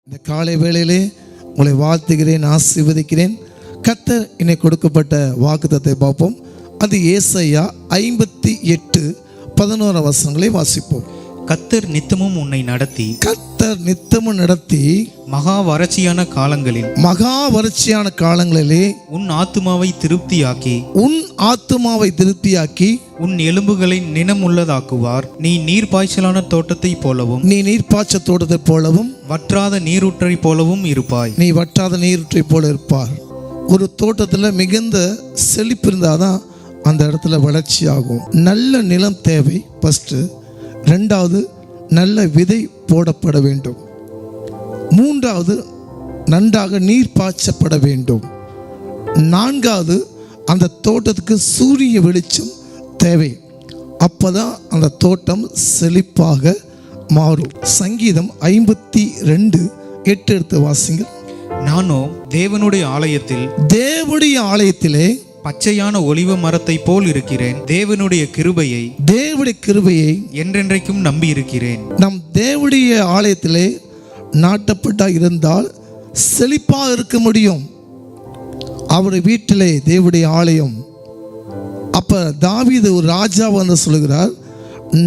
இந்த காலை வேளையிலே உங்களை வாழ்த்துகிறேன், ஆசீர்வதிக்கிறேன். கர்த்தர் இன்னைக்கு கொடுக்கப்பட்ட வாக்குத்தத்தை பார்ப்போம். அது ஏசாயா 58:11 வசனங்களை வாசிப்போம். கர்த்தர் நித்தமும் உன்னை நடத்தி, கர்த்தர் நித்தமும் நடத்தி மகா வறட்சியான காலங்களிலே உன் ஆத்துமாவை திருப்தியாக்கி உன் எலும்புகளை நினமுள்ளதாக்குவார். நீ நீர்ப்பாய்ச்சலான தோட்டத்தை போலவும் வற்றாத நீரூற்றை போலவும் இருப்பாய். நீ வற்றாத நீரூற்றை போல இருப்பார். ஒரு தோட்டத்தில் மிகுந்த செழிப்பு இருந்தாதான் அந்த இடத்துல வளர்ச்சி ஆகும். நல்ல நிலம் தேவை ஃபஸ்ட்டு. ரெண்டாவது, நல்ல விதை போடப்பட வேண்டும். மூன்றாவது, நன்றாக நீர் பாய்ச்சப்பட வேண்டும். நான்காவது, அந்த தோட்டத்துக்கு சூரிய வெளிச்சம் தேவை. அப்போதான் அந்த தோட்டம் செழிப்பாக மாறும். சங்கீதம் 52:8 எடுத்து வாசிங்க. நானோ தேவனுடைய ஆலயத்திலே பச்சையான ஒலிவ மரத்தை போல் இருக்கிறேன். தேவனுடைய கிருபையை என்றென்றைக்கும் நம்பி இருக்கிறேன். நம் தேவனுடைய ஆலயத்திலே நாட்டப்பட்டா இருந்தால் செழிப்பாக இருக்க முடியும். அவருடைய வீட்டிலே தேவனுடைய ஆலயம். அப்ப தாவீது ஒரு ராஜா வந்து சொல்லுகிறார்,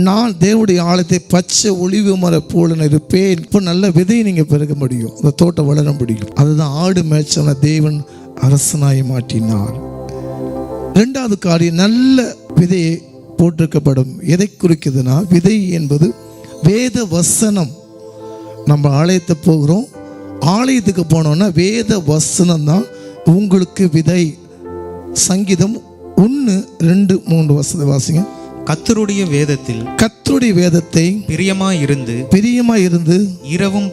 நான் தேவனுடைய ஆலயத்தை பச்சை ஒலிவு மரம் போல இருப்பேன். இப்போ நல்ல விதையை நீங்க பெருக முடியும், அந்த தோட்டம் வளர முடியும். அதுதான் ஆடு மேய்ச்சவன தேவன் அரசனாய் மாற்றினார். ரெண்டாவது காரியம், நல்ல விதையை போட்டிருக்கப்படும். எதை குறிக்குதுன்னா, விதை என்பது வேத வசனம். நம்ம ஆலயத்தை போகிறோம், ஆலயத்துக்கு போனோம்னா வேத வசனம் தான் உங்களுக்கு விதை. சங்கீதம் 1:2-3 வசனத்தை வாசிங்க. கர்த்தருடைய வேதத்தை பிரியமாயிருந்து இரவும்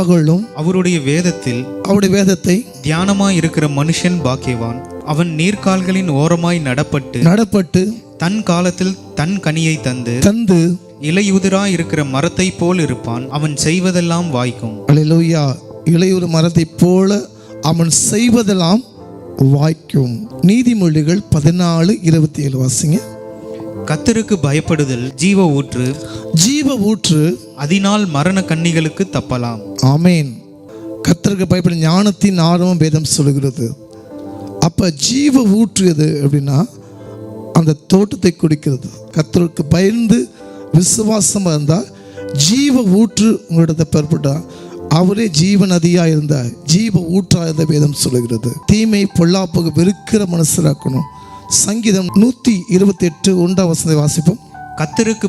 பகலும் அவருடைய வேதத்தை தியானமாய் இருக்கிற மனுஷன் பாக்கியவான். அவன் நீர்க்கால்களின் ஓரமாய் நடப்பட்டு தன் காலத்தில் தன் கனியை தந்து இலையுதிராய் இருக்கிற மரத்தை போல் இருப்பான். அவன் செய்வதெல்லாம் வாய்க்கும். அல்லேலூயா. இலையுதிர் மரத்தை போல அவன் செய்வதெல்லாம் வாய்க்கும். நீதிமொழிகள் 14:27 வாசிங்க. கர்த்தருக்கு பயப்படுதல் ஜீவ ஊற்று, அதனால் மரண கண்ணிகளுக்கு தப்பலாம். ஆமேன். கர்த்தருக்கு பயப்படும் ஞானத்தின் ஆரம்பம் வேதம் சொல்லுகிறது. அப்ப ஜீவ ஊற்று எது அப்படின்னா, அந்த தோட்டத்தை குடிக்கிறது. கர்த்தருக்கு பயந்து விசுவாசமா இருந்தால் ஜீவ ஊற்று உங்களிடத்தை பெறப்பட்டா, அவரே ஜீவ நதியா இருந்தார், ஜீவ ஊற்றா இருந்த வேதம் சொல்லுகிறது. தீமை பொல்லாப்புக்கு வெறுக்கிற மனசிலாக்கணும். சங்கீதம் 128:1 வசனத்தை வாசிப்போம். கர்த்தருக்கு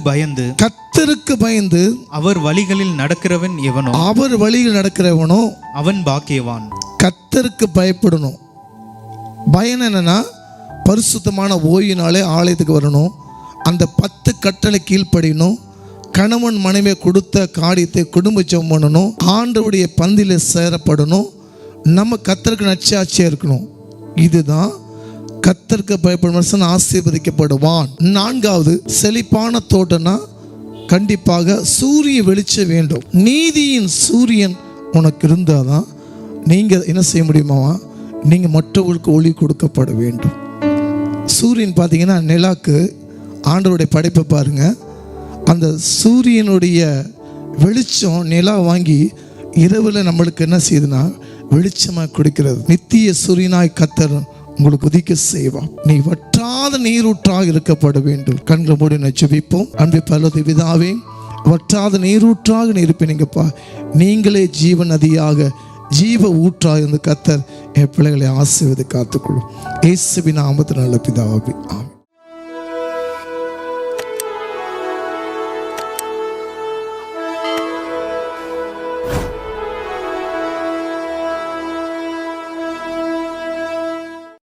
பயந்து அவர் வழிகளில் நடக்கிறவனோ அவன் பாக்கியவான். கர்த்தருக்கு பயப்படணும். பயம் என்னன்னா, பரிசுத்தமான ஓய்வினாலே ஆலயத்துக்கு வரணும், அந்த 10 கட்டளை கீழ்ப்படியணும், கணவன் மனைவி கொடுத்த காரியத்தை குடும்ப ஜெபம் பண்ணணும், ஆண்டவருடைய பந்தில சேரப்படணும், நம்ம கர்த்தருக்கு நற்சாட்சியாக இருக்கணும். இதுதான் கர்த்தருக்கு பயப்படும் மனுஷன் ஆசீர்வதிக்கப்படுவான். நான்காவது, செழிப்பான தோட்டம்னா கண்டிப்பாக சூரிய வெளிச்சம் வேண்டும். நீதியின் சூரியன் உனக்கு இருந்தாதான் நீங்கள் என்ன செய்ய முடியுமா, நீங்கள் மற்றவர்களுக்கு ஒளி கொடுக்கப்பட வேண்டும். சூரியன் பார்த்தீங்கன்னா, நிலாக்கு ஆண்டவருடைய படைப்பை பாருங்க, அந்த சூரியனுடைய வெளிச்சம் நிலா வாங்கி இரவில் நம்மளுக்கு என்ன செய்யுதுன்னா வெளிச்சமாக கொடுக்கிறது. நித்திய சூரியனாய் கர்த்தர் உங்களுக்கு உதிக்க செய்வான். நீ வற்றாத நீரூற்றாக இருக்கப்பட வேண்டும். கண்களை மூடி ஜெபிப்போம். அன்பு பரலோக பிதாவே, வற்றாத நீரூற்றாக இருப்பீங்கப்பா. நீங்களே ஜீவ நதியாக ஜீவ ஊற்றாக இருந்து கர்த்தர் என் பிள்ளைகளை ஆசீர்வதித்து காத்துக்கொள்ளும். இயேசுவின் நாமத்தில் நல்ல பிதாவே, ஆமென்.